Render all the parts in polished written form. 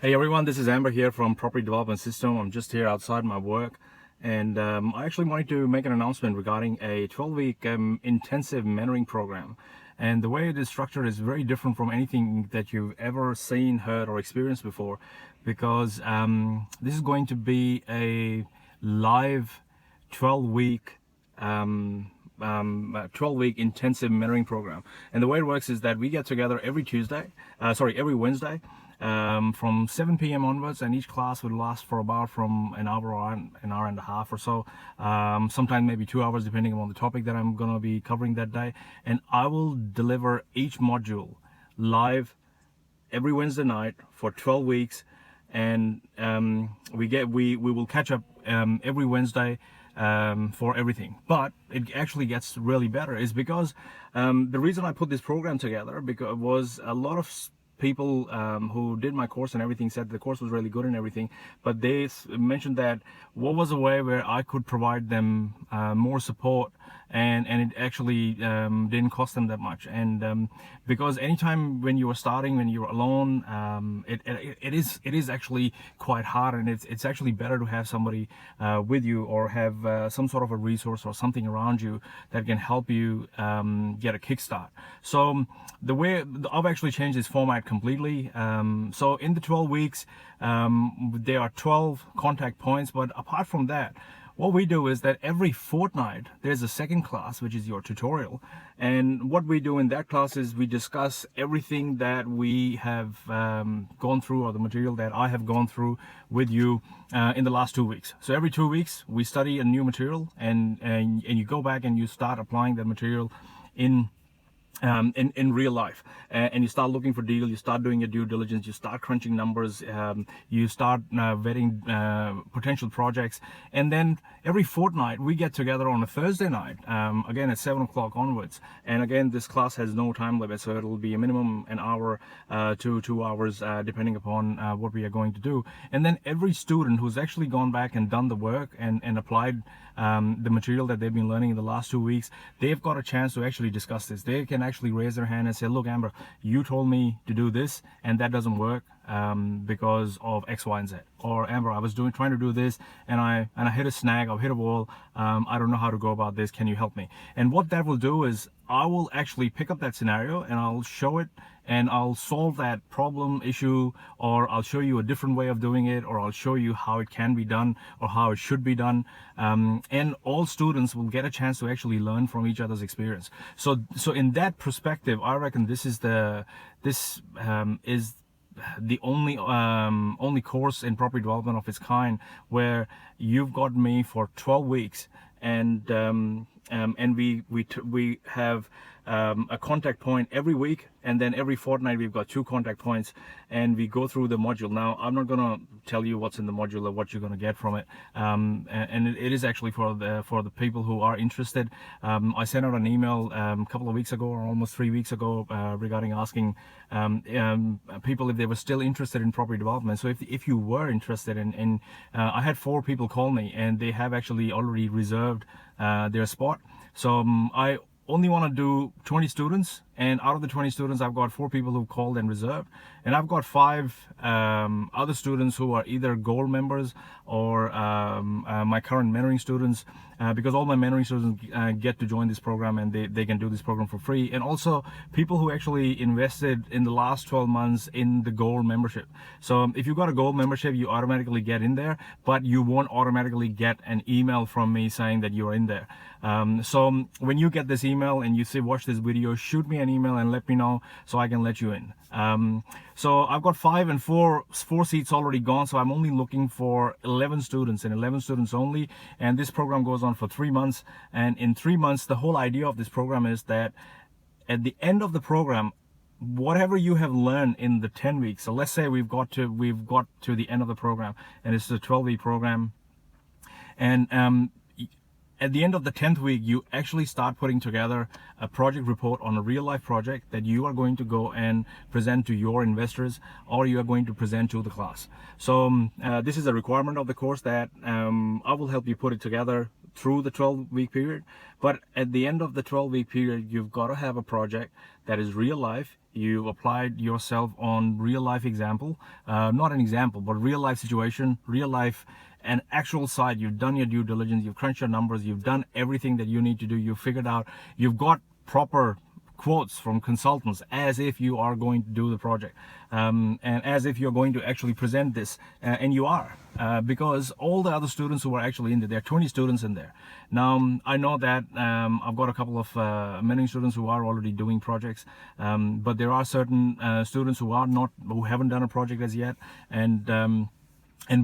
Hey everyone, this is Amber here from Property Development System. I'm just here outside my work, and I actually wanted to make an announcement regarding a 12-week intensive mentoring program. And the way it is structured is very different from anything that you've ever seen, heard, or experienced before, because this is going to be a live 12-week 12-week intensive mentoring program. And the way it works is that we get together every Wednesday, from 7 p.m. onwards, and each class would last for about from an hour or an hour and a half or so, sometimes maybe 2 hours, depending on the topic that I'm going to be covering that day. And I will deliver each module live every Wednesday night for 12 weeks, and we will catch up every Wednesday for everything. But it actually gets really better is because the reason I put this program together because was a lot of people who did my course and everything said the course was really good and everything, but they mentioned that what was a way where I could provide them more support, and it actually didn't cost them that much. And because anytime when you are starting, when you're alone, it is actually quite hard, and it's actually better to have somebody with you, or have some sort of a resource or something around you that can help you get a kickstart. So the way I've actually changed this format completely. So in the 12 weeks, there are 12 contact points, but apart from that, what we do is that every fortnight there's a second class, which is your tutorial. And what we do in that class is we discuss everything that we have gone through, or the material that I have gone through with you in the last 2 weeks. So every 2 weeks we study a new material, and you go back and you start applying that material in real life, and you start looking for deals, you start doing your due diligence, you start crunching numbers, you start vetting potential projects. And then every fortnight we get together on a Thursday night, again at 7 o'clock onwards. And again, this class has no time limit, so it'll be a minimum an hour to 2 hours, depending upon what we are going to do. And then every student who's actually gone back and done the work and applied the material that they've been learning in the last 2 weeks, they've got a chance to actually discuss this. They can actually raise their hand and say, look, Amber, you told me to do this and that doesn't work because of X, Y, and Z. Or Amber, I was trying to do this and I hit a snag, I've hit a wall, I don't know how to go about this, can you help me? And what that will do is I will actually pick up that scenario and I'll show it, and I'll solve that problem, issue, or I'll show you a different way of doing it, or I'll show you how it can be done or how it should be done. And all students will get a chance to actually learn from each other's experience. So in that perspective, I reckon this is the only course in property development of its kind where you've got me for 12 weeks, and we have a contact point every week, and then every fortnight we've got 2 contact points, and we go through the module. Now, I'm not going to tell you what's in the module or what you're going to get from it, and it is actually for the people who are interested. I sent out an email a couple of weeks ago, or almost 3 weeks ago, regarding asking people if they were still interested in property development. So if you were interested in, I had 4 people call me, and they have actually already reserved their spot. So I only want to do 20 students, and out of the 20 students I've got 4 people who called and reserved, and I've got 5 other students who are either gold members or my current mentoring students, because all my mentoring students get to join this program, and they can do this program for free. And also people who actually invested in the last 12 months in the gold membership. So if you've got a gold membership, you automatically get in there, but you won't automatically get an email from me saying that you're in there. So when you get this email and you say watch this video, shoot me an email and let me know so I can let you in. So I've got 5 and 4 seats already gone, so I'm only looking for 11 students, and 11 students only. And this program goes on for 3 months, and in 3 months the whole idea of this program is that at the end of the program, whatever you have learned in the 10 weeks, so let's say we've got to the end of the program, and it's a 12-week program, and at the end of the 10th week, you actually start putting together a project report on a real life project that you are going to go and present to your investors, or you are going to present to the class. So this is a requirement of the course that I will help you put it together through the 12-week period. But at the end of the 12-week period, you've got to have a project that is real life. You applied yourself on real life example, not an example, but real life situation, real life, an actual site. You've done your due diligence, you've crunched your numbers, you've done everything that you need to do, you've figured out, you've got proper quotes from consultants as if you are going to do the project, and as if you're going to actually present this, and you are, because all the other students who are actually in there are 20 students in there. Now I know that I've got a couple of mentoring students who are already doing projects, but there are certain students who haven't done a project as yet, and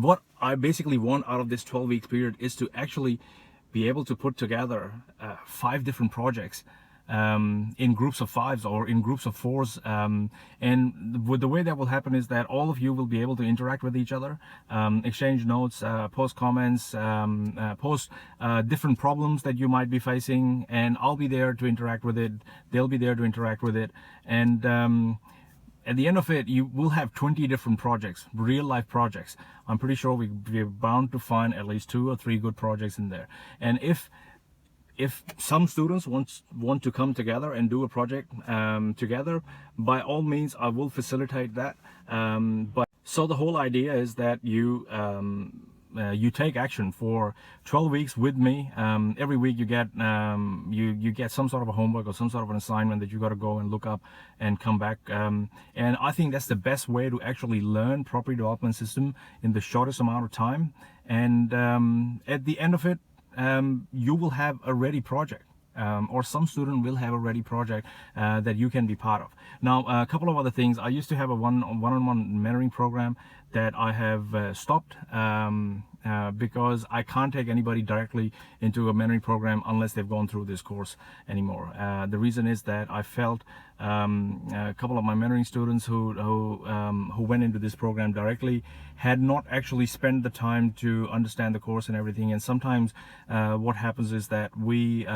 what I basically want out of this 12-week period is to actually be able to put together 5 different projects in groups of 5s or in groups of 4s, and with the way that will happen is that all of you will be able to interact with each other, exchange notes, post comments, post different problems that you might be facing, and I'll be there to interact with it, they'll be there to interact with it, and at the end of it, you will have 20 different projects, real life projects. I'm pretty sure we're bound to find at least 2 or 3 good projects in there. And if some students want to come together and do a project together, by all means, I will facilitate that. But so the whole idea is that you take action for 12 weeks with me. Every week you get you get some sort of a homework or some sort of an assignment that you got to go and look up and come back. And I think that's the best way to actually learn property development system in the shortest amount of time. And at the end of it, you will have a ready project. Or some student will have a ready project that you can be part of. Now, a couple of other things. I used to have a one-on-one mentoring program that I have stopped because I can't take anybody directly into a mentoring program unless they've gone through this course anymore. The reason is that I felt a couple of my mentoring students who went into this program directly had not actually spent the time to understand the course and everything. And sometimes what happens is that you're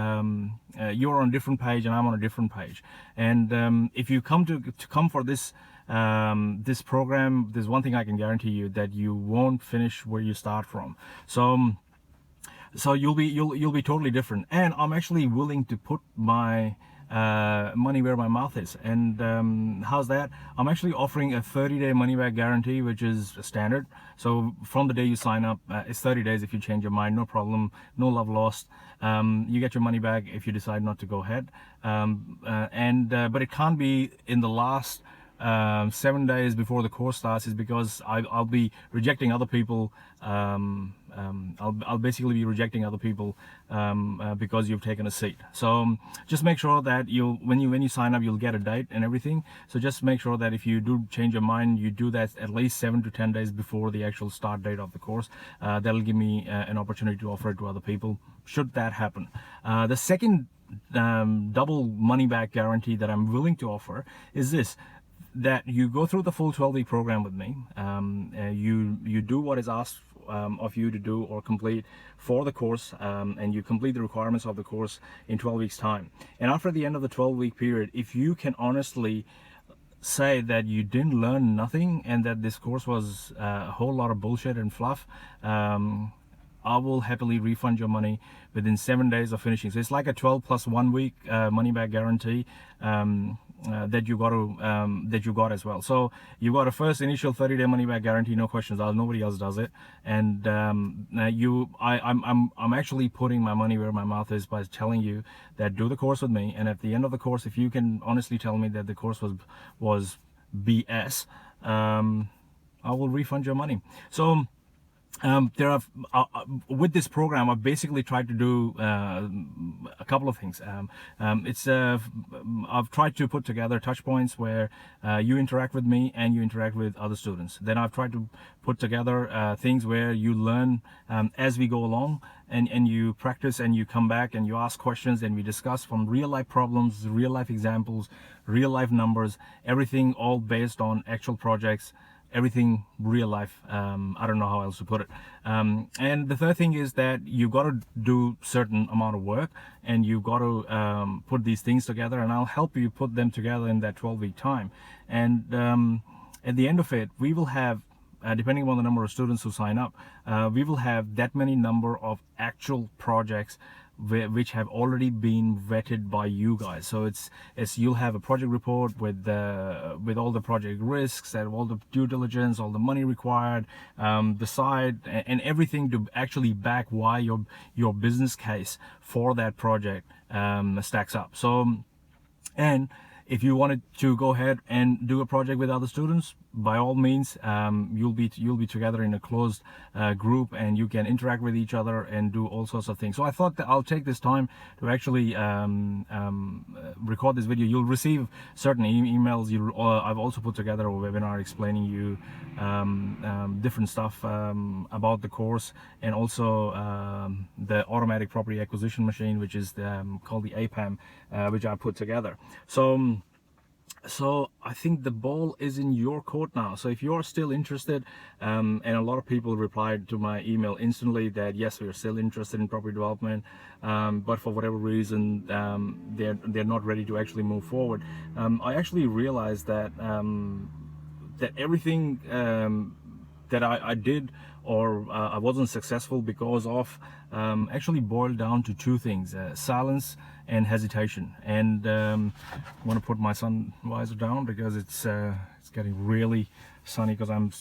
on a different page and I'm on a different page. And if you come for this this program, there's one thing I can guarantee you, that you won't finish where you start from. So you'll be totally different. And I'm actually willing to put my money where my mouth is. And how's that? I'm actually offering a 30-day money-back guarantee, which is standard. So from the day you sign up, it's 30 days. If you change your mind, no problem, no love lost. You get your money back if you decide not to go ahead. But it can't be in the last 7 days before the course starts, is because I'll be rejecting other people. I'll basically be rejecting other people because you've taken a seat. So just make sure that when you sign up, you'll get a date and everything. So just make sure that if you do change your mind, you do that at least 7 to 10 days before the actual start date of the course. That'll give me an opportunity to offer it to other people, should that happen. The second double money back guarantee that I'm willing to offer is this: that you go through the full 12-week program with me. You do what is asked of you to do or complete for the course, and you complete the requirements of the course in 12 weeks time. And after the end of the 12-week period, if you can honestly say that you didn't learn nothing and that this course was a whole lot of bullshit and fluff, I will happily refund your money within 7 days of finishing. So it's like a 12 plus 1 week money back guarantee that you got as well. So you got a first initial 30-day money back guarantee, no questions asked. Nobody else does it. And I'm actually putting my money where my mouth is by telling you that do the course with me. And at the end of the course, if you can honestly tell me that the course was BS, I will refund your money. So with this program, I've basically tried to do a couple of things. I've tried to put together touch points where you interact with me and you interact with other students. Then I've tried to put together things where you learn as we go along, and you practice and you come back and you ask questions and we discuss from real life problems, real life examples, real life numbers, everything all based on actual projects everything real life. I don't know how else to put it. And the third thing is that you've got to do certain amount of work, and you've got to put these things together, and I'll help you put them together in that 12-week time. And at the end of it, we will have, depending on the number of students who sign up, we will have that many number of actual projects which have already been vetted by you guys. So it's you'll have a project report with all the project risks and all the due diligence, all the money required, the site, and everything to actually back why your business case for that project stacks up. So, and if you wanted to go ahead and do a project with other students, by all means, you'll be together in a closed group, and you can interact with each other and do all sorts of things. So I thought that I'll take this time to actually record this video. You'll receive certain emails. I've also put together a webinar explaining you different stuff about the course, and also the automatic property acquisition machine, which is called the APAM, which I put together. So I think the ball is in your court now. So if you're still interested, and a lot of people replied to my email instantly that yes, we are still interested in property development, but for whatever reason they're not ready to actually move forward. I actually realized that that everything that I did, or I wasn't successful because of, actually boiled down to two things: silence and hesitation. And I want to put my sun visor down because it's getting really sunny because I'm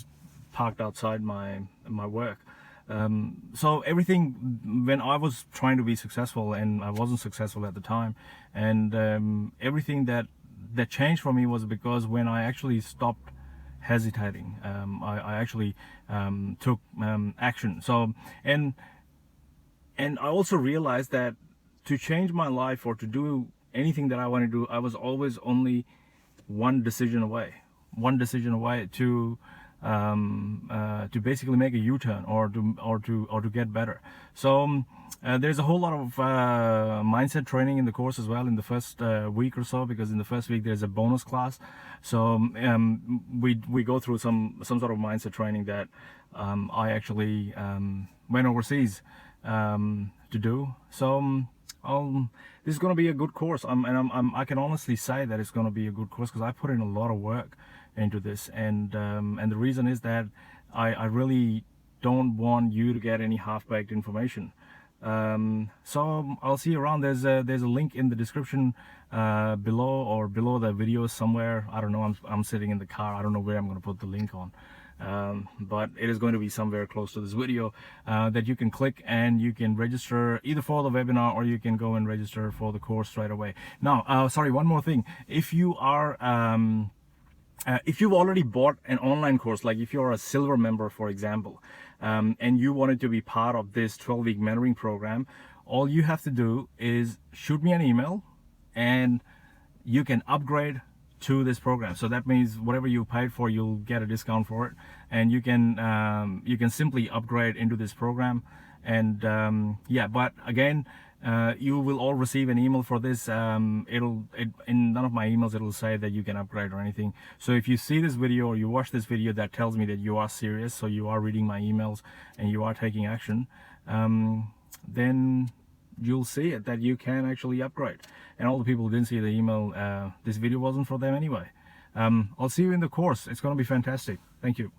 parked outside my work. So everything, when I was trying to be successful and I wasn't successful at the time, and everything that changed for me was because when I actually stopped hesitating, I actually took action. So and I also realized that to change my life or to do anything that I want to do, I was always only one decision away to basically make a U-turn or to get better. So there's a whole lot of mindset training in the course as well in the first week or so, because in the first week there's a bonus class. So we go through some sort of mindset training that I actually went overseas to do. So this is going to be a good course, I can honestly say that it's going to be a good course because I put in a lot of work into this, and the reason is that I really don't want you to get any half-baked information. So I'll see you around. There's a link in the description below, or below the video somewhere. I don't know, I'm sitting in the car. I don't know where I'm going to put the link on. But it is going to be somewhere close to this video that you can click, and you can register either for the webinar, or you can go and register for the course right away. Now, sorry, one more thing. If you are if you've already bought an online course, like if you're a silver member, for example, and you wanted to be part of this 12-week mentoring program, all you have to do is shoot me an email, and you can upgrade to this program. So that means whatever you paid for, you'll get a discount for it, and you can simply upgrade into this program. And yeah, but again, you will all receive an email for this. In none of my emails it'll say that you can upgrade or anything. So if you see this video or you watch this video, that tells me that you are serious, so you are reading my emails and you are taking action, then you'll see it that you can actually upgrade. And all the people who didn't see the email, this video wasn't for them anyway. I'll see you in the course. It's going to be fantastic. Thank you.